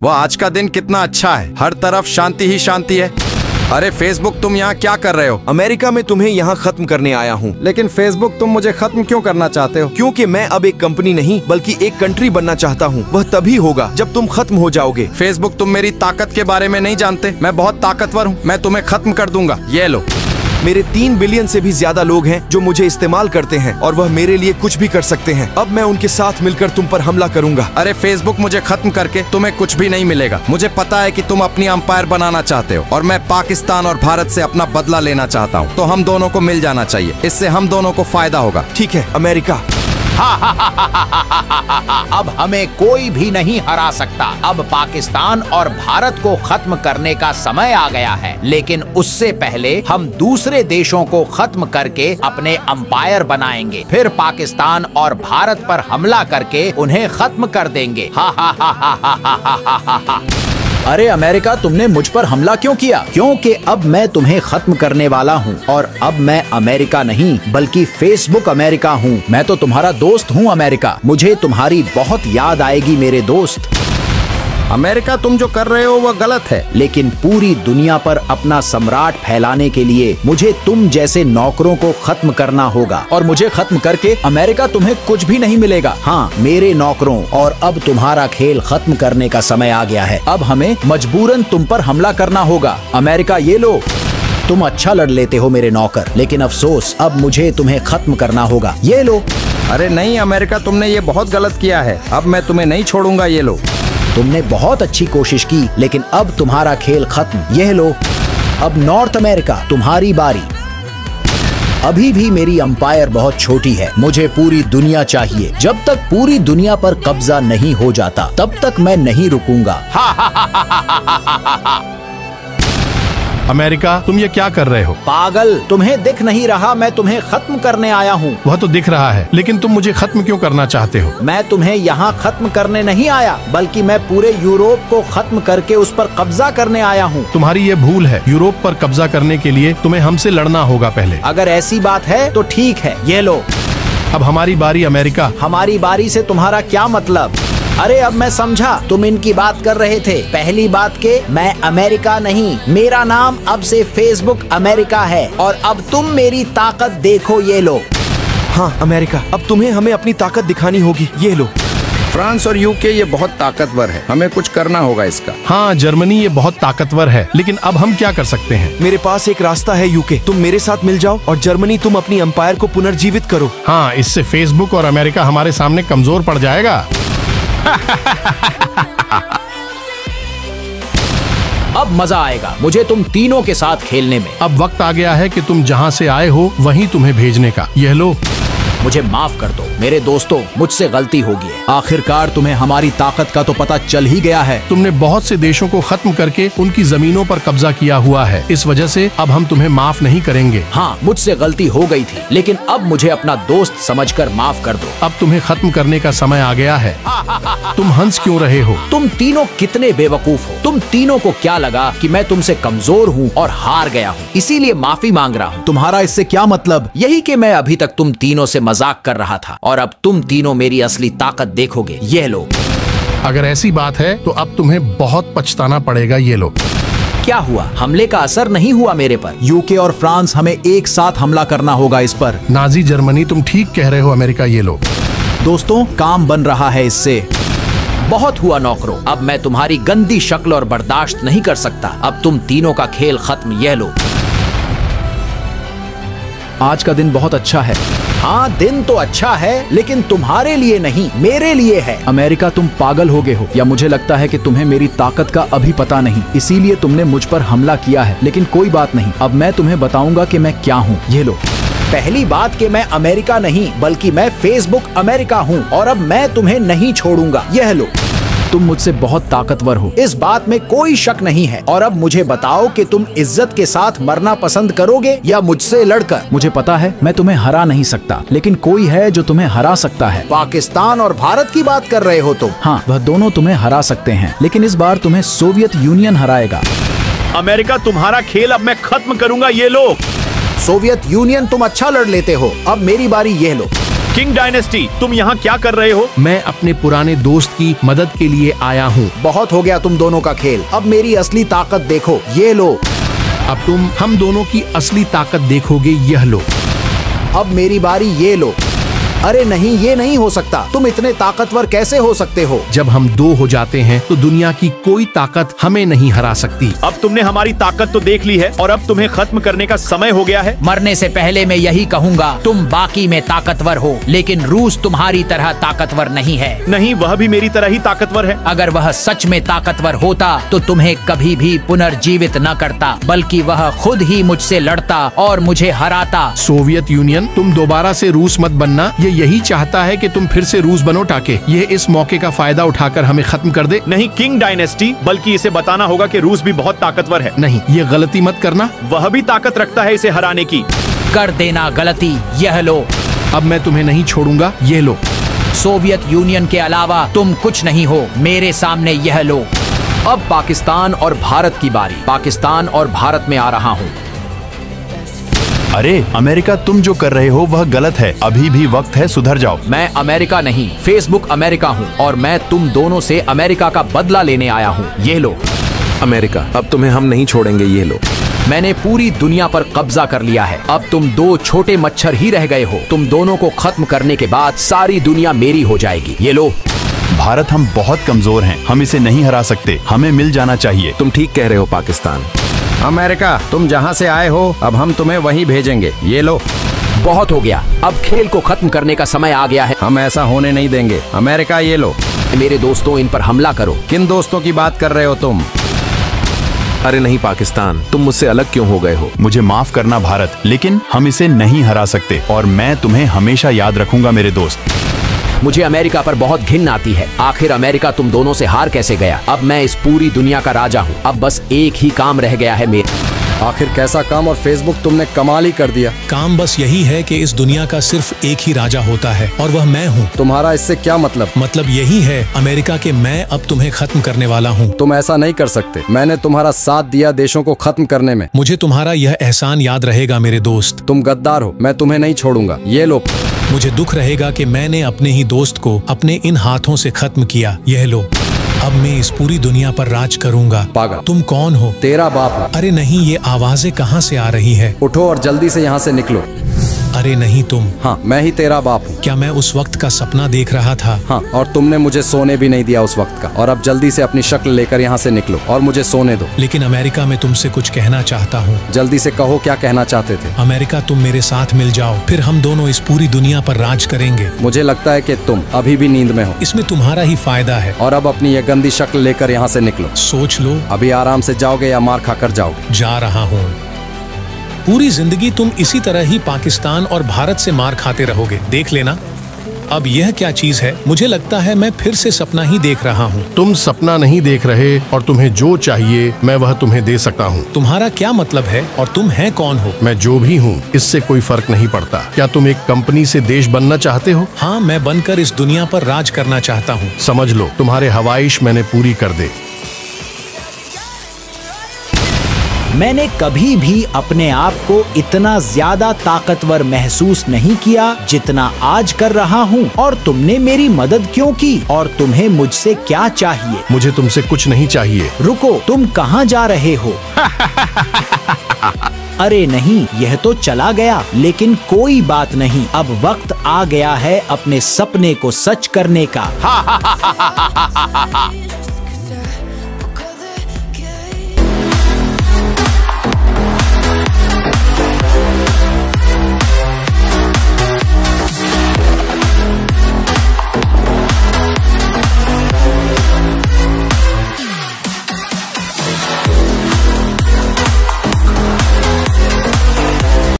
वाह, आज का दिन कितना अच्छा है, हर तरफ शांति ही शांति है। अरे फेसबुक, तुम यहाँ क्या कर रहे हो? अमेरिका में तुम्हें यहाँ खत्म करने आया हूँ। लेकिन फेसबुक, तुम मुझे खत्म क्यों करना चाहते हो? क्योंकि मैं अब एक कंपनी नहीं बल्कि एक कंट्री बनना चाहता हूँ। वह तभी होगा जब तुम खत्म हो जाओगे। फेसबुक, तुम मेरी ताकत के बारे में नहीं जानते। मैं बहुत ताकतवर हूँ, मैं तुम्हें खत्म कर दूंगा। ये लो। मेरे 3 बिलियन से भी ज्यादा लोग हैं जो मुझे इस्तेमाल करते हैं और वह मेरे लिए कुछ भी कर सकते हैं। अब मैं उनके साथ मिलकर तुम पर हमला करूंगा। अरे फेसबुक, मुझे खत्म करके तुम्हें कुछ भी नहीं मिलेगा। मुझे पता है कि तुम अपनी अंपायर बनाना चाहते हो और मैं पाकिस्तान और भारत से अपना बदला लेना चाहता हूँ। तो हम दोनों को मिल जाना चाहिए, इससे हम दोनों को फायदा होगा। ठीक है अमेरिका। अब हमें कोई भी नहीं हरा सकता। अब पाकिस्तान और भारत को खत्म करने का समय आ गया है, लेकिन उससे पहले हम दूसरे देशों को खत्म करके अपने अंपायर बनाएंगे। फिर पाकिस्तान और भारत पर हमला करके उन्हें खत्म कर देंगे। हा हा हा हा हा हा हा हा हा। अरे अमेरिका, तुमने मुझ पर हमला क्यों किया? क्योंकि अब मैं तुम्हें खत्म करने वाला हूँ और अब मैं अमेरिका नहीं बल्कि फेसबुक अमेरिका हूँ। मैं तो तुम्हारा दोस्त हूँ अमेरिका। मुझे तुम्हारी बहुत याद आएगी मेरे दोस्त। अमेरिका, तुम जो कर रहे हो वह गलत है। लेकिन पूरी दुनिया पर अपना सम्राट फैलाने के लिए मुझे तुम जैसे नौकरों को खत्म करना होगा और मुझे खत्म करके अमेरिका तुम्हें कुछ भी नहीं मिलेगा। हाँ, मेरे नौकरों। और अब तुम्हारा खेल खत्म करने का समय आ गया है। अब हमें मजबूरन तुम पर हमला करना होगा। अमेरिका, ये लो। तुम अच्छा लड़ लेते हो मेरे नौकर, लेकिन अफसोस अब मुझे तुम्हें खत्म करना होगा। ये लो। अरे नहीं अमेरिका, तुमने ये बहुत गलत किया है। अब मैं तुम्हें नहीं छोड़ूंगा। ये लो। तुमने बहुत अच्छी कोशिश की, लेकिन अब तुम्हारा खेल खत्म। यह लो। अब नॉर्थ अमेरिका, तुम्हारी बारी। अभी भी मेरी अंपायर बहुत छोटी है। मुझे पूरी दुनिया चाहिए। जब तक पूरी दुनिया पर कब्जा नहीं हो जाता तब तक मैं नहीं रुकूंगा। अमेरिका, तुम ये क्या कर रहे हो? पागल, तुम्हें दिख नहीं रहा मैं तुम्हें खत्म करने आया हूँ? वह तो दिख रहा है, लेकिन तुम मुझे खत्म क्यों करना चाहते हो? मैं तुम्हें यहाँ खत्म करने नहीं आया, बल्कि मैं पूरे यूरोप को खत्म करके उस पर कब्जा करने आया हूँ। तुम्हारी ये भूल है। यूरोप पर कब्जा करने के लिए तुम्हें हमसे लड़ना होगा पहले। अगर ऐसी बात है तो ठीक है। ये लो। अब हमारी बारी अमेरिका। हमारी बारी से तुम्हारा क्या मतलब? अरे अब मैं समझा, तुम इनकी बात कर रहे थे। पहली बात के मैं अमेरिका नहीं, मेरा नाम अब से फेसबुक अमेरिका है और अब तुम मेरी ताकत देखो। ये लो। हाँ अमेरिका, अब तुम्हें हमें अपनी ताकत दिखानी होगी। ये लो। फ्रांस और यूके ये बहुत ताकतवर है, हमें कुछ करना होगा इसका। हाँ, जर्मनी ये बहुत ताकतवर है, लेकिन अब हम क्या कर सकते हैं? मेरे पास एक रास्ता है यूके, तुम मेरे साथ मिल जाओ और जर्मनी तुम अपनी अंपायर को पुनर्जीवित करो। हाँ, इससे फेसबुक और अमेरिका हमारे सामने कमजोर पड़ जाएगा। अब मजा आएगा मुझे तुम तीनों के साथ खेलने में। अब वक्त आ गया है कि तुम जहाँ से आए हो वहीं तुम्हें भेजने का। यह लो। मुझे माफ कर दो मेरे दोस्तों, मुझसे गलती हो गई है। आखिरकार तुम्हें हमारी ताकत का तो पता चल ही गया है। तुमने बहुत से देशों को खत्म करके उनकी जमीनों पर कब्जा किया हुआ है। इस वजह से अब हम तुम्हें माफ नहीं करेंगे। हाँ, मुझसे गलती हो गई थी, लेकिन अब मुझे अपना दोस्त समझकर माफ कर दो। अब तुम्हें खत्म करने का समय आ गया है। तुम हंस क्यों रहे हो? तुम तीनों कितने बेवकूफ हो। तुम तीनों को क्या लगा कि मैं तुमसे कमजोर हूँ और हार गया हूँ, इसीलिए माफी मांग रहा हूँ। तुम्हारा इससे क्या मतलब? यही कि मैं अभी तक तुम तीनों से मजाक कर रहा था और अब तुम तीनों मेरी असली ताकत देखोगे। ये लो। अगर ऐसी बात है तो अब तुम्हें बहुत पछताना पड़ेगा। ये लो। क्या हुआ? हमले का असर नहीं हुआ मेरे पर? यूके और फ्रांस, हमें एक साथ हमला करना होगा इस पर। नाजी जर्मनी, तुम ठीक कह रहे हो अमेरिका। ये लो। दोस्तों, काम बन रहा है इससे। बहुत हुआ नौकरों, अब मैं तुम्हारी गंदी शक्ल और बर्दाश्त नहीं कर सकता। अब तुम तीनों का खेल खत्म। यह लो। आज का दिन बहुत अच्छा है। हाँ, दिन तो अच्छा है, लेकिन तुम्हारे लिए नहीं, मेरे लिए है। अमेरिका, तुम पागल हो गए हो, या मुझे लगता है कि तुम्हें मेरी ताकत का अभी पता नहीं, इसीलिए तुमने मुझ पर हमला किया है। लेकिन कोई बात नहीं, अब मैं तुम्हें बताऊंगा कि मैं क्या हूँ। ये लो। पहली बात कि मैं अमेरिका नहीं बल्कि मैं फेसबुक अमेरिका हूँ और अब मैं तुम्हें नहीं छोड़ूंगा। यह लो। तुम मुझसे बहुत ताकतवर हो, इस बात में कोई शक नहीं है। और अब मुझे बताओ कि तुम इज्जत के साथ मरना पसंद करोगे या मुझसे लड़कर? मुझे पता है मैं तुम्हें हरा नहीं सकता, लेकिन कोई है जो तुम्हें हरा सकता है। पाकिस्तान और भारत की बात कर रहे हो तुम? हाँ, वह दोनों तुम्हें हरा सकते हैं, लेकिन इस बार तुम्हें सोवियत यूनियन हराएगा। अमेरिका, तुम्हारा खेल अब मैं खत्म करूंगा। ये लो। सोवियत यूनियन, तुम अच्छा लड़ लेते हो। अब मेरी बारी। यह लो। किंग डायनेस्टी, तुम यहाँ क्या कर रहे हो? मैं अपने पुराने दोस्त की मदद के लिए आया हूँ। बहुत हो गया तुम दोनों का खेल, अब मेरी असली ताकत देखो, ये लो। अब तुम हम दोनों की असली ताकत देखोगे, यह लो। अब मेरी बारी, ये लो। अरे नहीं, ये नहीं हो सकता, तुम इतने ताकतवर कैसे हो सकते हो? जब हम दो हो जाते हैं तो दुनिया की कोई ताकत हमें नहीं हरा सकती। अब तुमने हमारी ताकत तो देख ली है और अब तुम्हें खत्म करने का समय हो गया है। मरने से पहले मैं यही कहूँगा, तुम बाकी में ताकतवर हो, लेकिन रूस तुम्हारी तरह ताकतवर नहीं है। नहीं, वह भी मेरी तरह ही ताकतवर है। अगर वह सच में ताकतवर होता तो तुम्हें कभी भी पुनर्जीवित न करता, बल्कि वह खुद ही मुझसे लड़ता और मुझे हराता। सोवियत यूनियन, तुम दोबारा से रूस मत बनना। ये यही चाहता है कि तुम फिर से रूस बनो ताकि ये इस मौके का फायदा उठाकर हमें खत्म कर दे। नहीं किंग डायनेस्टी, बल्कि इसे बताना होगा कि रूस भी बहुत ताकतवर है। नहीं, ये गलती मत करना। वह भी ताकत रखता है इसे हराने की। कर देना गलती, यह लो। अब मैं तुम्हें नहीं छोड़ूंगा, ये लो। सोवियत यूनियन के अलावा तुम कुछ नहीं हो, मेरे सामने यह लो। अब पाकिस्तान और भारत की बारी। पाकिस्तान और भारत में आ रहा हूँ। अरे अमेरिका, तुम जो कर रहे हो वह गलत है, अभी भी वक्त है, सुधर जाओ। मैं अमेरिका नहीं, फेसबुक अमेरिका हूँ और मैं तुम दोनों से अमेरिका का बदला लेने आया हूँ, ये लो। अमेरिका, अब तुम्हें हम नहीं छोड़ेंगे, ये लो। मैंने पूरी दुनिया पर कब्जा कर लिया है, अब तुम दो छोटे मच्छर ही रह गए हो। तुम दोनों को खत्म करने के बाद सारी दुनिया मेरी हो जाएगी, ये लो। भारत, हम बहुत कमजोर हैं, हम इसे नहीं हरा सकते, हमें मिल जाना चाहिए। तुम ठीक कह रहे हो पाकिस्तान। अमेरिका, तुम जहाँ से आए हो अब हम तुम्हें वहीं भेजेंगे, ये लो। बहुत हो गया, अब खेल को खत्म करने का समय आ गया है। हम ऐसा होने नहीं देंगे। अमेरिका, ये लो। मेरे दोस्तों, इन पर हमला करो। किन दोस्तों की बात कर रहे हो तुम? अरे नहीं पाकिस्तान, तुम मुझसे अलग क्यों हो गए हो? मुझे माफ करना भारत, लेकिन हम इसे नहीं हरा सकते और मैं तुम्हें हमेशा याद रखूंगा मेरे दोस्त। मुझे अमेरिका पर बहुत घिन आती है। आखिर अमेरिका तुम दोनों से हार कैसे गया? अब मैं इस पूरी दुनिया का राजा हूँ, अब बस एक ही काम रह गया है मेरे। आखिर कैसा काम? और फेसबुक तुमने कमाल ही कर दिया। काम बस यही है कि इस दुनिया का सिर्फ एक ही राजा होता है और वह मैं हूँ। तुम्हारा इससे क्या मतलब? मतलब यही है अमेरिका के मैं अब तुम्हें खत्म करने वाला हूँ। तुम ऐसा नहीं कर सकते, मैंने तुम्हारा साथ दिया देशों को खत्म करने में। मुझे तुम्हारा यह एहसान याद रहेगा मेरे दोस्त। तुम गद्दार हो, मैं तुम्हें नहीं छोड़ूंगा, ये लो। मुझे दुख रहेगा कि मैंने अपने ही दोस्त को अपने इन हाथों से खत्म किया, यह लो। अब मैं इस पूरी दुनिया पर राज करूंगा। पागल, तुम कौन हो? तेरा बाप हूँ। अरे नहीं, ये आवाजें कहाँ से आ रही है? उठो और जल्दी से यहाँ से निकलो। अरे नहीं, तुम? हाँ, मैं ही तेरा बाप हूँ। क्या मैं उस वक्त का सपना देख रहा था? हाँ, और तुमने मुझे सोने भी नहीं दिया उस वक्त का। और अब जल्दी से अपनी शक्ल लेकर यहाँ से निकलो और मुझे सोने दो। लेकिन अमेरिका, मैं तुमसे कुछ कहना चाहता हूँ। जल्दी से कहो, क्या कहना चाहते थे? अमेरिका, तुम मेरे साथ मिल जाओ, फिर हम दोनों इस पूरी दुनिया पर राज करेंगे। मुझे लगता है कि तुम अभी भी नींद में हो। इसमें तुम्हारा ही फायदा है। और अब अपनी ये गंदी शक्ल लेकर यहाँ से निकलो। सोच लो, अभी आराम से जाओगे या मार खाकर जाओगे? जा रहा हूँ। पूरी जिंदगी तुम इसी तरह ही पाकिस्तान और भारत से मार खाते रहोगे, देख लेना। अब यह क्या चीज है? मुझे लगता है मैं फिर से सपना ही देख रहा हूँ। तुम सपना नहीं देख रहे और तुम्हें जो चाहिए मैं वह तुम्हें दे सकता हूँ। तुम्हारा क्या मतलब है और तुम हैं कौन हो? मैं जो भी हूँ इससे कोई फर्क नहीं पड़ता। क्या तुम एक कंपनी से देश बनना चाहते हो? हाँ, मैं बनकर इस दुनिया पर राज करना चाहता हूँ। समझ लो, तुम्हारे ख्वाहिश मैंने पूरी कर दे। मैंने कभी भी अपने आप को इतना ज्यादा ताकतवर महसूस नहीं किया जितना आज कर रहा हूँ। और तुमने मेरी मदद क्यों की? और तुम्हें मुझसे क्या चाहिए? मुझे तुमसे कुछ नहीं चाहिए। रुको, तुम कहाँ जा रहे हो? अरे नहीं, यह तो चला गया। लेकिन कोई बात नहीं, अब वक्त आ गया है अपने सपने को सच करने का।